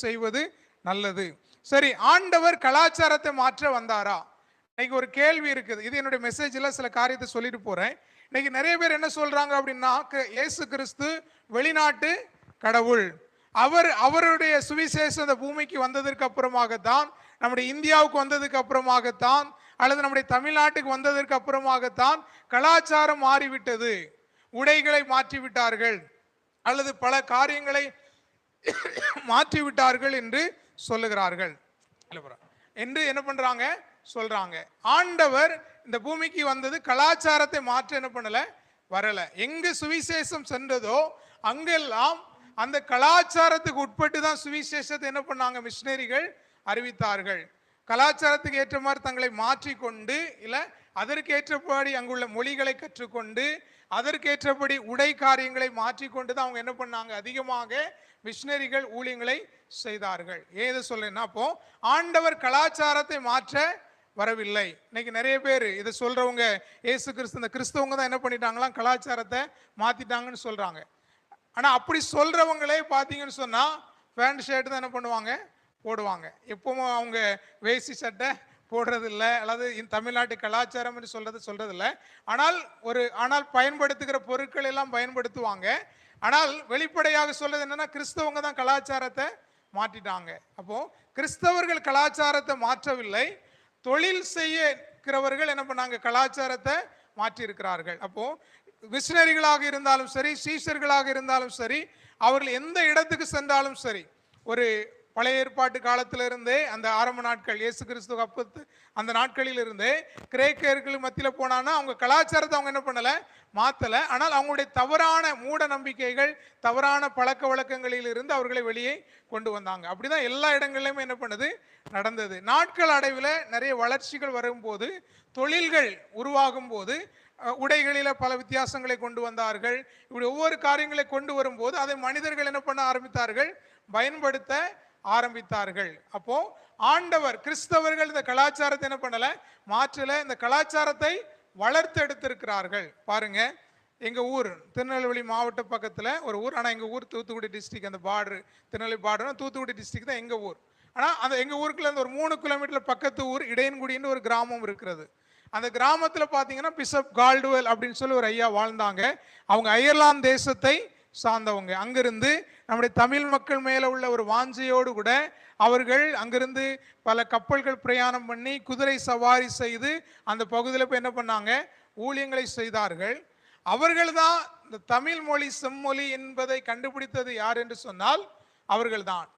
செய்வது நல்லது. சரி, ஆண்டவர் கலாச்சாரத்தை மாற்ற வந்தாரா? இன்னைக்கு ஒரு கேள்வி இருக்குது. இது என்னுடைய மெசேஜ்ல சில காரியத்தை சொல்லிட்டு போறேன். இன்னைக்கு நிறைய பேர் என்ன சொல்றாங்க அப்படின்னா, இயேசு கிறிஸ்து வெளிநாட்டு கடவுள். அவருடைய சுவிசேஷம் இந்த பூமிக்கு வந்ததற்கு அப்புறமாகத்தான், நம்முடைய இந்தியாவுக்கு வந்ததுக்கு அப்புறமாகத்தான், அல்லது நம்முடைய தமிழ்நாட்டுக்கு வந்ததற்கு அப்புறமாகத்தான் கலாச்சாரம் மாறிவிட்டது. உடைகளை மாற்றிவிட்டார்கள், அல்லது பல காரியங்களை மாற்றிவிட்டார்கள் என்று சொல்லுகிறார்கள் என்று என்ன பண்றாங்க சொல்றாங்க. ஆண்டவர் இந்த பூமிக்கு வந்தது கலாச்சாரத்தை மாற்ற என்ன பண்ணல, வரல. எங்கு சுவிசேஷம் சென்றதோ அங்கெல்லாம் அந்த கலாச்சாரத்துக்கு உட்பட்டு தான் சுவிசேஷத்தை என்ன பண்ணாங்க, மிஷினரிகள் அறிவித்தார்கள். கலாச்சாரத்துக்கு ஏற்ற மாதிரி தங்களை மாற்றிக்கொண்டு, இல்ல அதற்கு ஏற்றபடி அங்குள்ள மொழிகளை கற்றுக்கொண்டு, அதற்கேற்றபடி உடை காரியங்களை மாற்றிக்கொண்டு தான் அவங்க என்ன பண்ணாங்க, அதிகமாக மிஷினரிகள் ஊழியங்களை செய்தார்கள். ஏது சொல்லேன்னா, அப்போ ஆண்டவர் கலாச்சாரத்தை மாற்ற வரவில்லை. இன்னைக்கு நிறைய பேர் இதை சொல்றவங்க, ஏசு கிறிஸ்து இந்த கிறிஸ்தவங்க தான் என்ன பண்ணிட்டாங்களாம், கலாச்சாரத்தை மாத்திட்டாங்கன்னு சொல்றாங்க. ஆனா அப்படி சொல்றவங்களே பார்த்தீங்கன்னு சொன்னா பேண்ட் ஷர்ட் தான் என்ன பண்ணுவாங்க, போடுவாங்க. எப்பவும் அவங்க வேஷ்டி சட்டை போடுறதில்ல, அல்லது தமிழ்நாட்டு கலாச்சாரம் என்று சொல்றதில்ல. ஆனால் பயன்படுத்துகிற பொருட்கள் எல்லாம் பயன்படுத்துவாங்க. ஆனால் வெளிப்படையாக சொல்றது என்னன்னா, கிறிஸ்தவங்க தான் கலாச்சாரத்தை மாற்றிட்டாங்க. அப்போ கிறிஸ்தவர்கள் கலாச்சாரத்தை மாற்றவில்லை, தொழில் செய்யறவர்கள் என்ன பண்ணாங்க, கலாச்சாரத்தை மாற்றி இருக்கிறார்கள். அப்போ மிஷினரிகளாக இருந்தாலும் சரி, சீஷர்களாக இருந்தாலும் சரி, அவர்கள் எந்த இடத்துக்கு சென்றாலும் சரி, ஒரு பழைய ஏற்பாட்டு காலத்திலிருந்தே அந்த ஆரம்ப நாட்கள், இயேசு கிறிஸ்து அப்பத்து அந்த நாட்களில் இருந்தே கிரேக்கர்கள் மத்தியில் போனான்னா அவங்க கலாச்சாரத்தை அவங்க என்ன பண்ணல, மாத்தல. ஆனால் அவங்களுடைய தவறான மூட நம்பிக்கைகள், தவறான பழக்க வழக்கங்களில் இருந்து அவர்களை வெளியே கொண்டு வந்தாங்க. அப்படிதான் எல்லா இடங்களிலுமே என்ன பண்ணுது, நடந்தது. நாட்கள் அடைவில் நிறைய வளர்ச்சிகள் வரும்போது, தொழில்கள் உருவாகும் போது, உடைகளில பல வித்தியாசங்களை கொண்டு வந்தார்கள். இப்படி ஒவ்வொரு காரியங்களை கொண்டு வரும்போது அதை மனிதர்கள் என்ன பண்ண ஆரம்பித்தார்கள், பயன்படுத்த ஆரம்பித்தார்கள். அப்போ ஆண்டவர், கிறிஸ்தவர்கள் இந்த கலாச்சாரத்தை என்ன பண்ணல, மாற்றல, இந்த கலாச்சாரத்தை வளர்த்து எடுத்திருக்கிறார்கள். பாருங்க, எங்க ஊர் திருநெல்வேலி மாவட்ட பக்கத்துல ஒரு ஊர். ஆனா எங்க ஊர் தூத்துக்குடி டிஸ்ட்ரிக்ட், அந்த border Tirunelveli border Thoothukudi district தான் எங்க ஊர். ஆனா அந்த எங்க ஊருக்குள்ள ஒரு 3 கிலோமீட்டர் பக்கத்து ஊர் இடையன்குடின்னு ஒரு கிராமம் இருக்கிறது. அந்த கிராமத்துல பாத்தீங்கன்னா பிஷப் கால்டுவெல் அப்படின்னு சொல்லி ஒரு ஐயா வாழ்ந்தாங்க. அவங்க அயர்லாந்து தேசத்தை சார்ந்தவங்க. அங்கிருந்து நம்முடைய தமிழ் மக்கள் மேல உள்ள ஒரு வாஞ்சையோடு கூட அவர்கள் அங்கிருந்து பல கப்பல்கள் பிரயாணம் பண்ணி குதிரை சவாரி செய்து அந்த பகுதியில் போய் என்ன பண்ணாங்க, ஊழியங்களை செய்தார்கள். அவர்கள் தான் இந்த தமிழ் மொழி செம்மொழி என்பதை கண்டுபிடித்தது யார் என்று சொன்னால் அவர்கள் தான்.